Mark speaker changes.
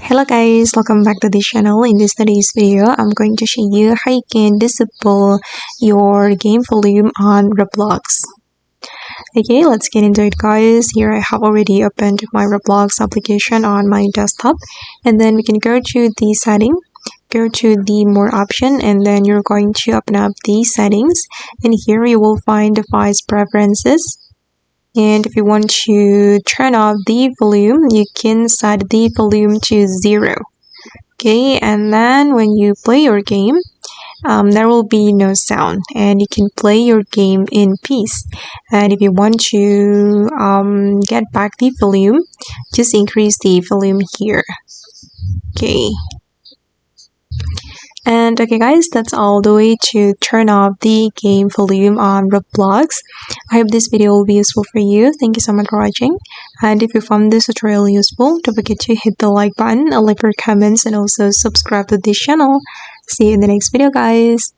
Speaker 1: Hello guys, welcome back to the channel. In this today's video, I'm going to show you how you can disable your game volume on Roblox. Okay, let's get into it guys. Here I have already opened my Roblox application on my desktop, and then we can go to the setting, go to the more option, and then you're going to open up the settings, and here you will find device preferences. And if you want to turn off the volume, you can set the volume to 0. Okay, and then when you play your game, there will be no sound and you can play your game in peace. And if you want to get back the volume, just increase the volume here. Okay. And okay guys, that's all the way to turn off the game volume on Roblox. I hope this video will be useful for you. Thank you so much for watching. And if you found this tutorial useful, don't forget to hit the like button, leave your comments, and also subscribe to this channel. See you in the next video guys.